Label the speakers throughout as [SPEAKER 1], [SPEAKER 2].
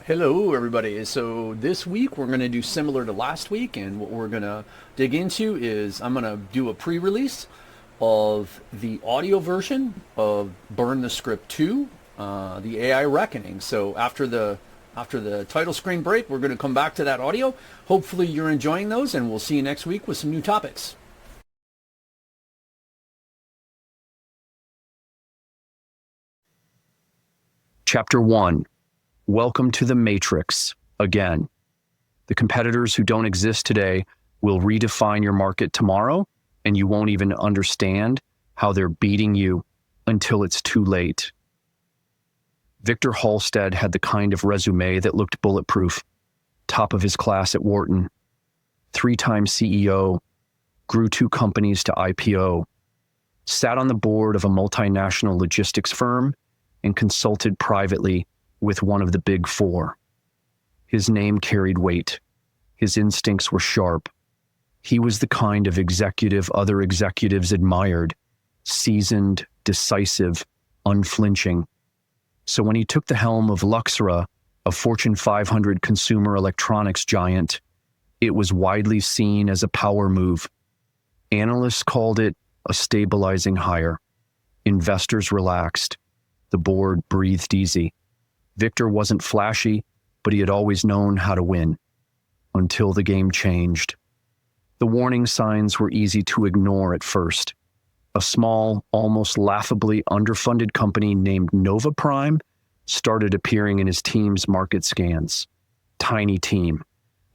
[SPEAKER 1] Hello, everybody. So this week we're going to do similar to last week, and what we're going to dig into is I'm going to do a pre-release of the audio version of Burn the Script 2, the AI Reckoning. So after the title screen break, we're going to come back to that audio. Hopefully you're enjoying those, and we'll see you next week with some new topics.
[SPEAKER 2] Chapter 1. Welcome to the Matrix again. The competitors who don't exist today will redefine your market tomorrow, and you won't even understand how they're beating you until it's too late. Victor Halstead had the kind of resume that looked bulletproof. Top of his class at Wharton, 3-time CEO, grew 2 companies to IPO, sat on the board of a multinational logistics firm, and consulted privately with one of the big 4. His name carried weight. His instincts were sharp. He was the kind of executive other executives admired, seasoned, decisive, unflinching. So when he took the helm of Luxera, a Fortune 500 consumer electronics giant, it was widely seen as a power move. Analysts called it a stabilizing hire. Investors relaxed. The board breathed easy. Victor wasn't flashy, but he had always known how to win. Until the game changed. The warning signs were easy to ignore at first. A small, almost laughably underfunded company named Nova Prime started appearing in his team's market scans. Tiny team,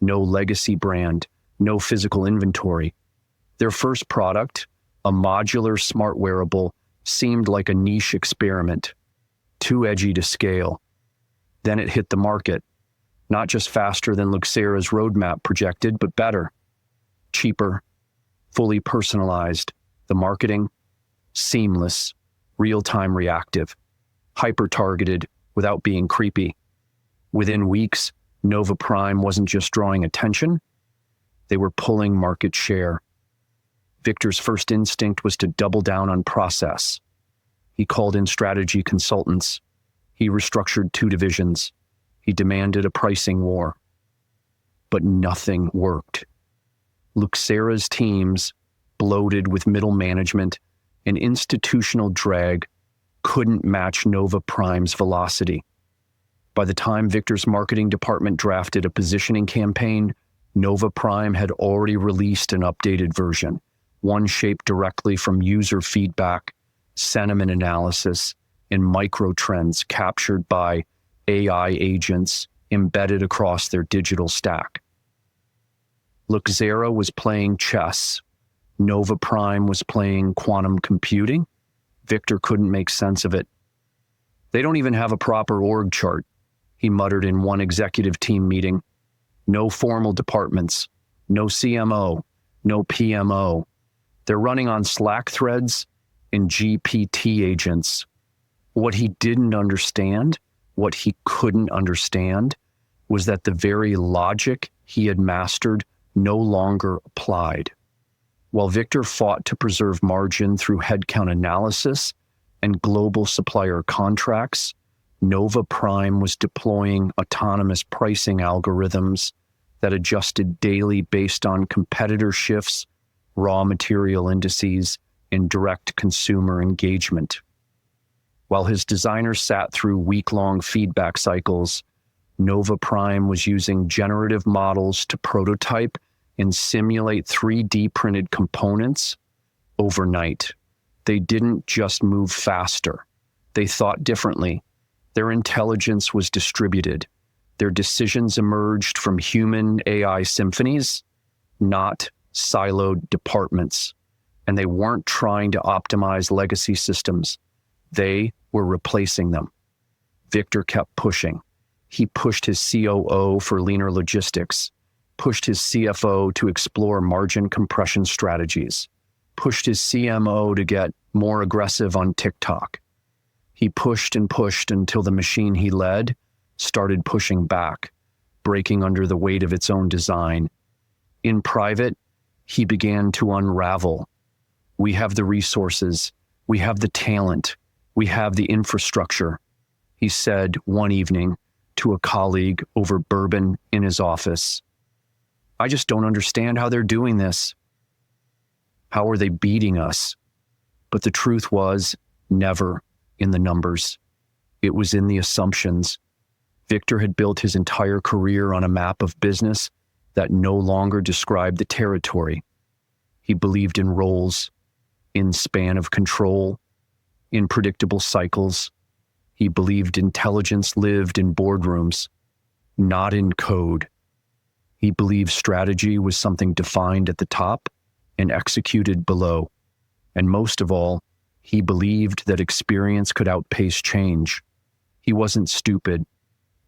[SPEAKER 2] no legacy brand, no physical inventory. Their first product, a modular smart wearable, seemed like a niche experiment, too edgy to scale. Then it hit the market, not just faster than Luxera's roadmap projected, but better, cheaper, fully personalized. The marketing, seamless, real-time reactive, hyper-targeted without being creepy. Within weeks, Nova Prime wasn't just drawing attention, they were pulling market share. Victor's first instinct was to double down on process. He called in strategy consultants. He restructured 2 divisions. He demanded a pricing war. But nothing worked. Luxera's teams, bloated with middle management and institutional drag, couldn't match Nova Prime's velocity. By the time Victor's marketing department drafted a positioning campaign, Nova Prime had already released an updated version, one shaped directly from user feedback, sentiment analysis, and micro trends captured by AI agents embedded across their digital stack. Luxera was playing chess. Nova Prime was playing quantum computing. Victor couldn't make sense of it. They don't even have a proper org chart, he muttered in one executive team meeting. No formal departments, no CMO, no PMO. They're running on Slack threads and GPT agents. What he didn't understand, what he couldn't understand, was that the very logic he had mastered no longer applied. While Victor fought to preserve margin through headcount analysis and global supplier contracts, Nova Prime was deploying autonomous pricing algorithms that adjusted daily based on competitor shifts, raw material indices, and direct consumer engagement. While his designers sat through week-long feedback cycles, Nova Prime was using generative models to prototype and simulate 3D printed components overnight. They didn't just move faster. They thought differently. Their intelligence was distributed. Their decisions emerged from human AI symphonies, not siloed departments. And they weren't trying to optimize legacy systems. They were replacing them. Victor kept pushing. He pushed his COO for leaner logistics, pushed his CFO to explore margin compression strategies, pushed his CMO to get more aggressive on TikTok. He pushed and pushed until the machine he led started pushing back, breaking under the weight of its own design. In private, he began to unravel. We have the resources, we have the talent, we have the infrastructure, he said one evening to a colleague over bourbon in his office. I just don't understand how they're doing this. How are they beating us? But the truth was never in the numbers. It was in the assumptions. Victor had built his entire career on a map of business that no longer described the territory. He believed in roles, in span of control, in predictable cycles. He believed intelligence lived in boardrooms, not in code. He believed strategy was something defined at the top and executed below. And most of all, he believed that experience could outpace change. He wasn't stupid.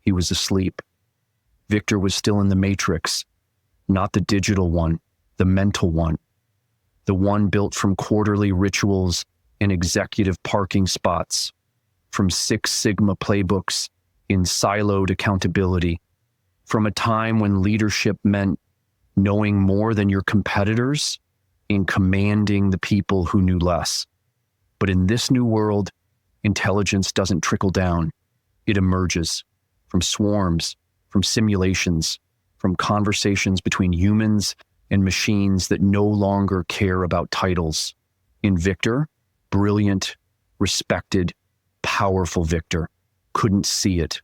[SPEAKER 2] He was asleep. Victor was still in the matrix, not the digital one, the mental one, the one built from quarterly rituals and executive parking spots, from Six Sigma playbooks in siloed accountability, from a time when leadership meant knowing more than your competitors and commanding the people who knew less. But in this new world, intelligence doesn't trickle down. It emerges from swarms, from simulations, from conversations between humans and machines that no longer care about titles. In Victor, brilliant, respected, powerful Victor couldn't see it,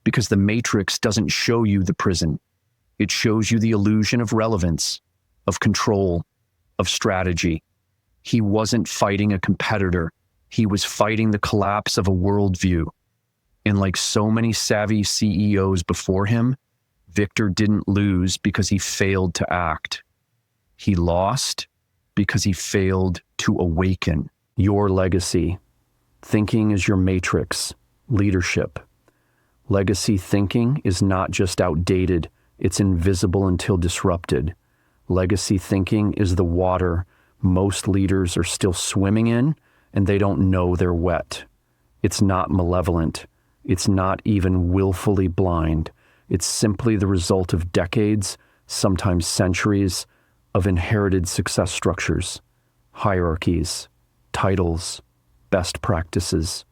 [SPEAKER 2] because the matrix doesn't show you the prison. It shows you the illusion of relevance, of control, of strategy. He wasn't fighting a competitor. He was fighting the collapse of a worldview. And like so many savvy CEOs before him, Victor didn't lose because he failed to act. He lost because he failed to awaken. Your legacy. Thinking is your matrix. Leadership. Legacy thinking is not just outdated, it's invisible until disrupted. Legacy thinking is the water most leaders are still swimming in, and they don't know they're wet. It's not malevolent. It's not even willfully blind. It's simply the result of decades, sometimes centuries, of inherited success structures, hierarchies, titles, best practices,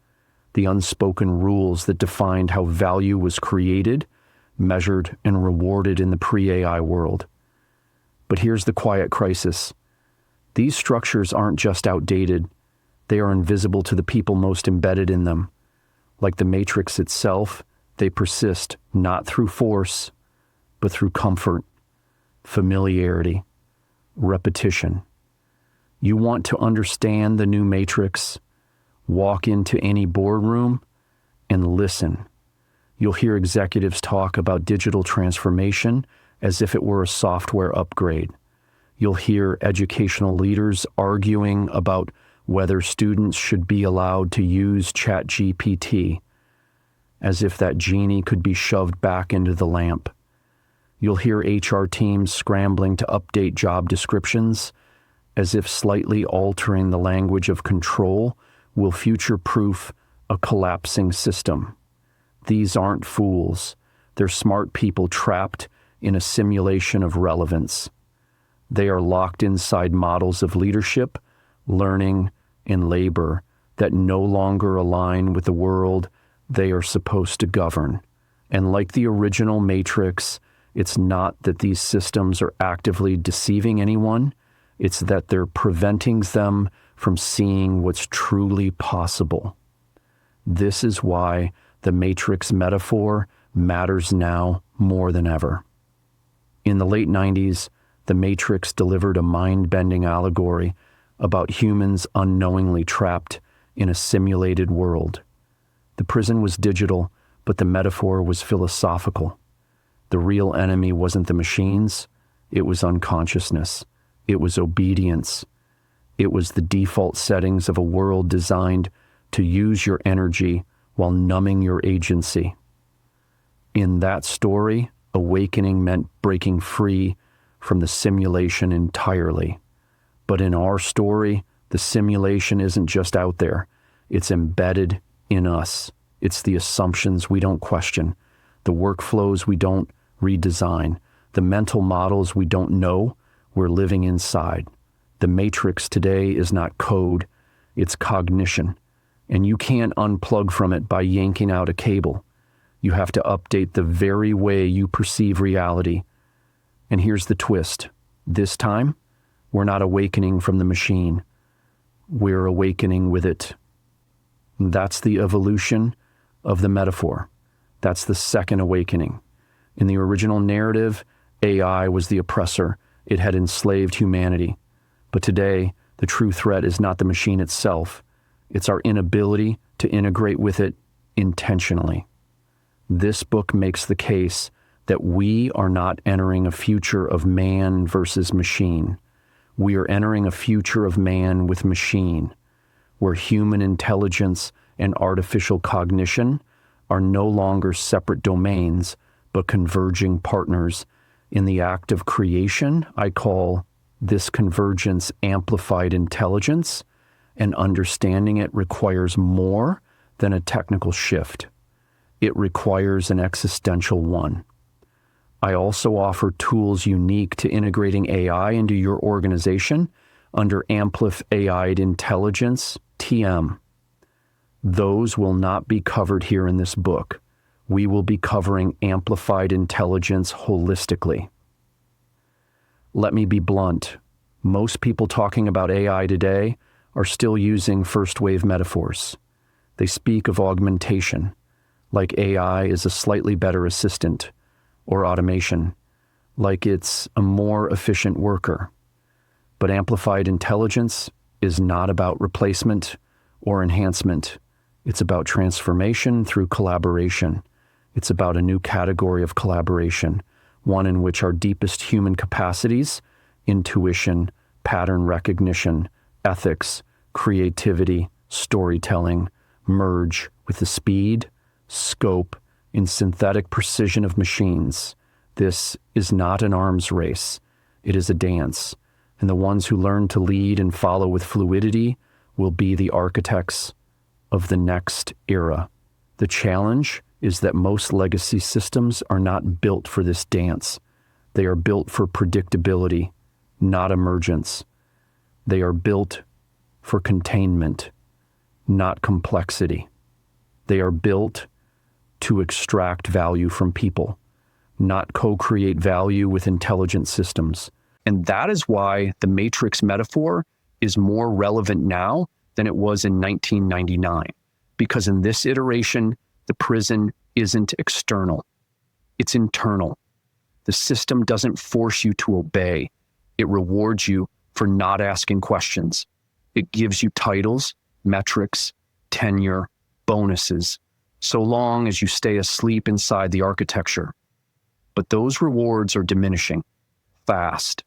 [SPEAKER 2] the unspoken rules that defined how value was created, measured, and rewarded in the pre-AI world. But here's the quiet crisis. These structures aren't just outdated, they are invisible to the people most embedded in them. Like the matrix itself, they persist not through force, but through comfort, familiarity, repetition. You want to understand the new matrix? Walk into any boardroom and listen. You'll hear executives talk about digital transformation as if it were a software upgrade. You'll hear educational leaders arguing about whether students should be allowed to use ChatGPT, as if that genie could be shoved back into the lamp. You'll hear HR teams scrambling to update job descriptions, as if slightly altering the language of control will future-proof a collapsing system. These aren't fools. They're smart people trapped in a simulation of relevance. They are locked inside models of leadership, learning, and labor that no longer align with the world they are supposed to govern. And like the original Matrix, it's not that these systems are actively deceiving anyone, it's that they're preventing them from seeing what's truly possible. This is why the Matrix metaphor matters now more than ever. In the late 90s, The Matrix delivered a mind-bending allegory about humans unknowingly trapped in a simulated world. The prison was digital, but the metaphor was philosophical. The real enemy wasn't the machines, it was unconsciousness. It was obedience. It was the default settings of a world designed to use your energy while numbing your agency. In that story, awakening meant breaking free from the simulation entirely. But in our story, the simulation isn't just out there. It's embedded in us. It's the assumptions we don't question, the workflows we don't redesign, the mental models we don't know we're living inside. The Matrix today is not code, it's cognition. And you can't unplug from it by yanking out a cable. You have to update the very way you perceive reality. And here's the twist. This time, we're not awakening from the machine. We're awakening with it. That's the evolution of the metaphor. That's the second awakening. In the original narrative, AI was the oppressor. It had enslaved humanity. But today, the true threat is not the machine itself. It's our inability to integrate with it intentionally. This book makes the case that we are not entering a future of man versus machine. We are entering a future of man with machine, where human intelligence and artificial cognition are no longer separate domains, but converging partners. In the act of creation, I call this convergence amplified intelligence, and understanding it requires more than a technical shift. It requires an existential one. I also offer tools unique to integrating AI into your organization under Amplified Intelligence, TM. Those will not be covered here in this book. We will be covering amplified intelligence holistically. Let me be blunt. Most people talking about AI today are still using first-wave metaphors. They speak of augmentation, like AI is a slightly better assistant, or automation, like it's a more efficient worker. But amplified intelligence is not about replacement or enhancement. It's about transformation through collaboration. It's about a new category of collaboration, one in which our deepest human capacities, intuition, pattern recognition, ethics, creativity, storytelling, merge with the speed, scope, and synthetic precision of machines. This is not an arms race. It is a dance. And the ones who learn to lead and follow with fluidity will be the architects of the next era. The challenge is that most legacy systems are not built for this dance. They are built for predictability, not emergence. They are built for containment, not complexity. They are built to extract value from people, not co-create value with intelligent systems. And that is why the Matrix metaphor is more relevant now than it was in 1999. Because in this iteration, the prison isn't external, it's internal. The system doesn't force you to obey. It rewards you for not asking questions. It gives you titles, metrics, tenure, bonuses, so long as you stay asleep inside the architecture. But those rewards are diminishing fast.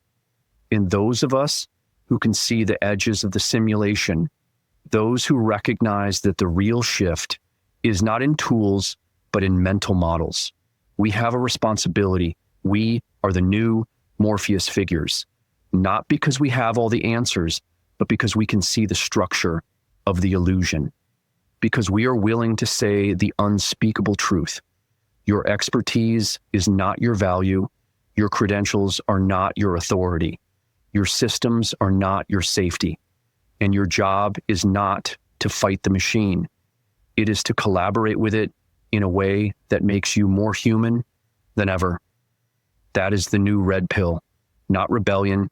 [SPEAKER 2] In those of us who can see the edges of the simulation, those who recognize that the real shift is not in tools, but in mental models, we have a responsibility. We are the new Morpheus figures, not because we have all the answers, but because we can see the structure of the illusion. Because we are willing to say the unspeakable truth. Your expertise is not your value. Your credentials are not your authority. Your systems are not your safety. And your job is not to fight the machine. It is to collaborate with it in a way that makes you more human than ever. That is the new red pill. Not rebellion,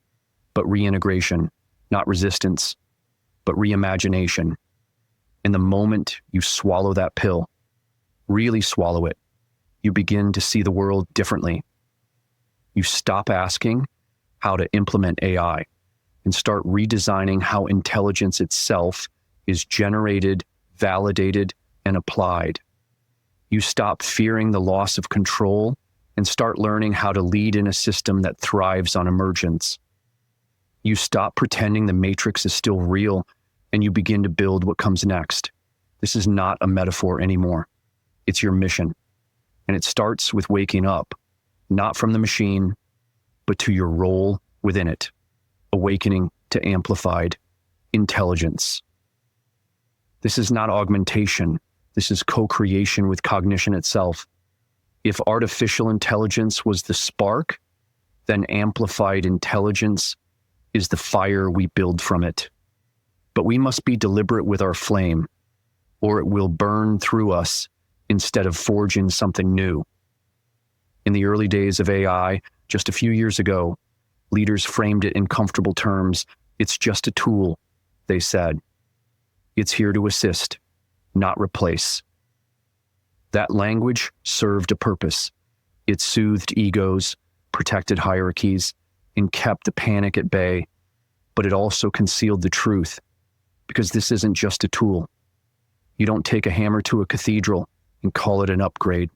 [SPEAKER 2] but reintegration. Not resistance, but reimagination. And the moment you swallow that pill, really swallow it, you begin to see the world differently. You stop asking how to implement AI and start redesigning how intelligence itself is generated, validated, and applied. You stop fearing the loss of control and start learning how to lead in a system that thrives on emergence. You stop pretending the matrix is still real and you begin to build what comes next. This is not a metaphor anymore. It's your mission. And it starts with waking up, not from the machine, but to your role within it, awakening to amplified intelligence. This is not augmentation. This is co-creation with cognition itself. If artificial intelligence was the spark, then amplified intelligence is the fire we build from it. But we must be deliberate with our flame, or it will burn through us instead of forging something new. In the early days of AI, just a few years ago, leaders framed it in comfortable terms. It's just a tool, they said. It's here to assist, not replace. That language served a purpose. It soothed egos, protected hierarchies, and kept the panic at bay, but it also concealed the truth, because this isn't just a tool. You don't take a hammer to a cathedral and call it an upgrade.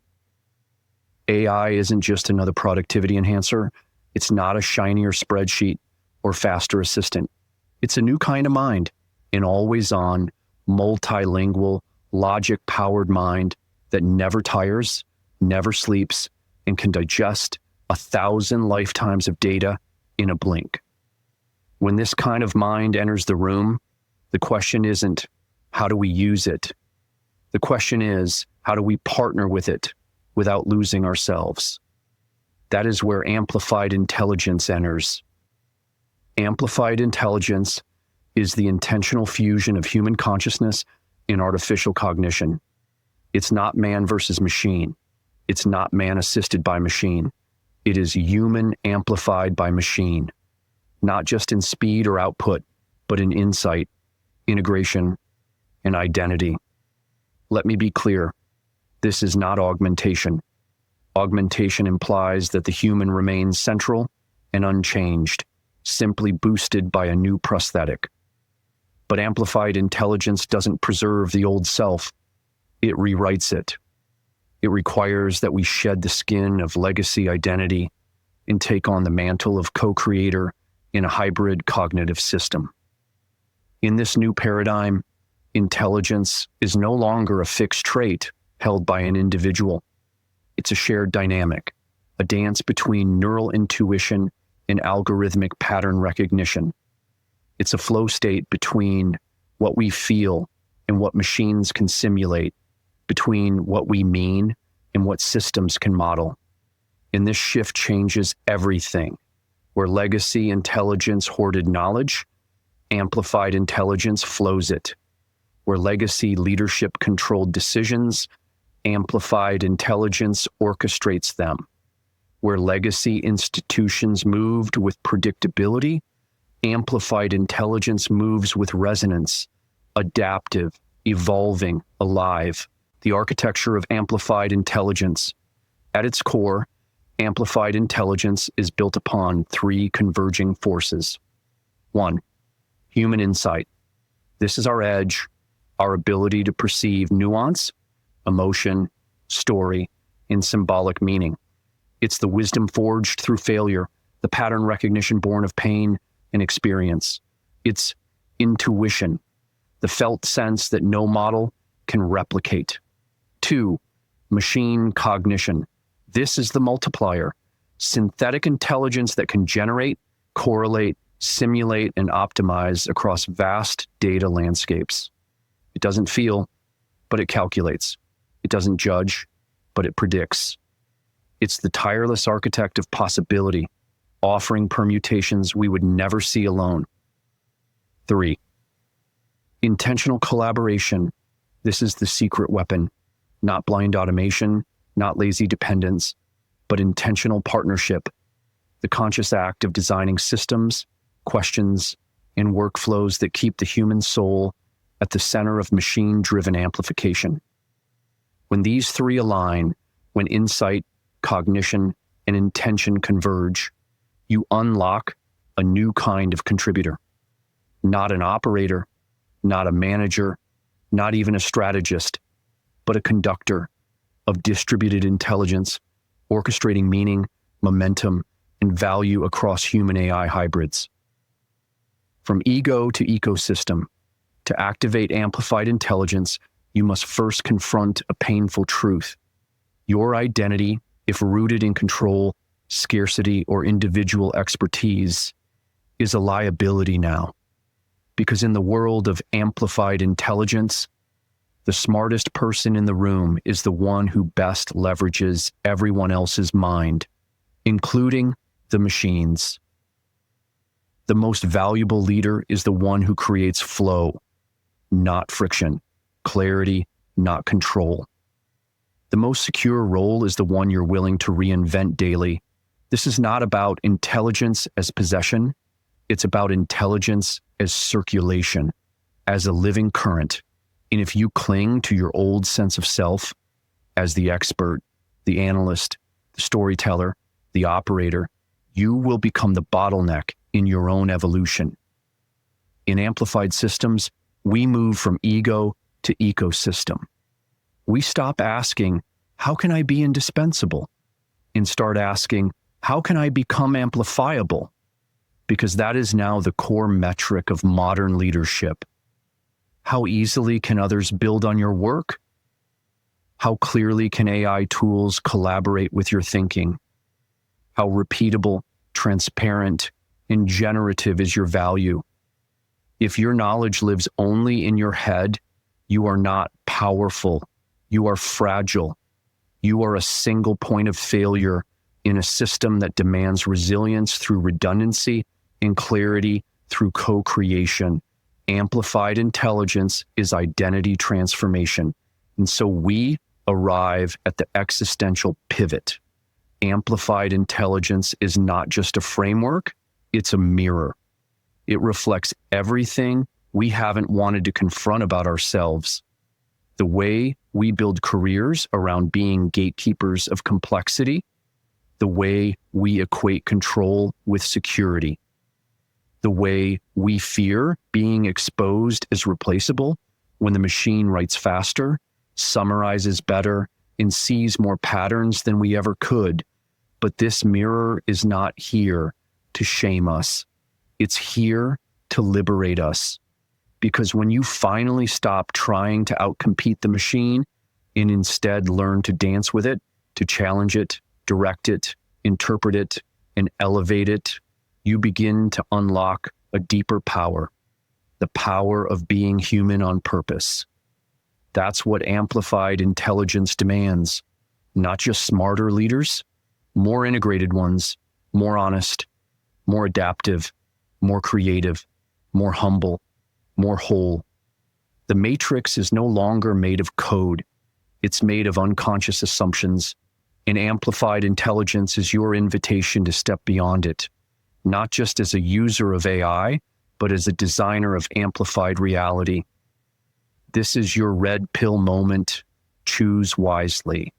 [SPEAKER 2] AI isn't just another productivity enhancer. It's not a shinier spreadsheet or faster assistant. It's a new kind of mind, an always-on, multilingual, logic-powered mind that never tires, never sleeps, and can digest 1,000 lifetimes of data in a blink. When this kind of mind enters the room, the question isn't, how do we use it? The question is, how do we partner with it without losing ourselves? That is where amplified intelligence enters. Amplified intelligence is the intentional fusion of human consciousness and artificial cognition. It's not man versus machine. It's not man assisted by machine. It is human amplified by machine, not just in speed or output, but in insight, integration, and identity. Let me be clear. This is not augmentation. Augmentation implies that the human remains central and unchanged, simply boosted by a new prosthetic. But amplified intelligence doesn't preserve the old self. It rewrites it. It requires that we shed the skin of legacy identity and take on the mantle of co-creator in a hybrid cognitive system. In this new paradigm, intelligence is no longer a fixed trait held by an individual. It's a shared dynamic, a dance between neural intuition and algorithmic pattern recognition. It's a flow state between what we feel and what machines can simulate, between what we mean and what systems can model. And this shift changes everything. Where legacy intelligence hoarded knowledge, amplified intelligence flows it. Where legacy leadership controlled decisions, amplified intelligence orchestrates them. Where legacy institutions moved with predictability, amplified intelligence moves with resonance, adaptive, evolving, alive. The architecture of amplified intelligence. At its core, amplified intelligence is built upon three converging forces. 1, human insight. This is our edge, our ability to perceive nuance, emotion, story, and symbolic meaning. It's the wisdom forged through failure, the pattern recognition born of pain and experience. It's intuition, the felt sense that no model can replicate. 2, machine cognition. This is the multiplier, synthetic intelligence that can generate, correlate, simulate, and optimize across vast data landscapes. It doesn't feel, but it calculates. It doesn't judge, but it predicts. It's the tireless architect of possibility, offering permutations we would never see alone. 3, intentional collaboration. This is the secret weapon, not blind automation, not lazy dependence, but intentional partnership, the conscious act of designing systems, questions, and workflows that keep the human soul at the center of machine-driven amplification. When these three align, when insight, cognition, and intention converge, you unlock a new kind of contributor. Not an operator, not a manager, not even a strategist, but a conductor of distributed intelligence, orchestrating meaning, momentum, and value across human AI hybrids. From ego to ecosystem, to activate amplified intelligence, you must first confront a painful truth. Your identity, if rooted in control, scarcity, or individual expertise, is a liability now. Because in the world of amplified intelligence, the smartest person in the room is the one who best leverages everyone else's mind, including the machines. The most valuable leader is the one who creates flow, not friction, clarity, not control. The most secure role is the one you're willing to reinvent daily. This is not about intelligence as possession. It's about intelligence as circulation, as a living current. And if you cling to your old sense of self as the expert, the analyst, the storyteller, the operator, you will become the bottleneck in your own evolution. In amplified systems, we move from ego to ecosystem. We stop asking, how can I be indispensable? And start asking, how can I become amplifiable? Because that is now the core metric of modern leadership. How easily can others build on your work? How clearly can AI tools collaborate with your thinking? How repeatable, transparent, and generative is your value? If your knowledge lives only in your head, you are not powerful. You are fragile. You are a single point of failure in a system that demands resilience through redundancy and clarity through co-creation. Amplified intelligence is identity transformation. And so we arrive at the existential pivot. Amplified intelligence is not just a framework, it's a mirror. It reflects everything we haven't wanted to confront about ourselves. The way we build careers around being gatekeepers of complexity, the way we equate control with security, the way we fear being exposed as replaceable when the machine writes faster, summarizes better, and sees more patterns than we ever could. But this mirror is not here to shame us. It's here to liberate us. Because when you finally stop trying to outcompete the machine and instead learn to dance with it, to challenge it, direct it, interpret it, and elevate it, you begin to unlock a deeper power, the power of being human on purpose. That's what amplified intelligence demands. Not just smarter leaders, more integrated ones, more honest, more adaptive, more creative, more humble, more whole. The matrix is no longer made of code. It's made of unconscious assumptions. And amplified intelligence is your invitation to step beyond it, not just as a user of AI, but as a designer of amplified reality. This is your red pill moment. Choose wisely.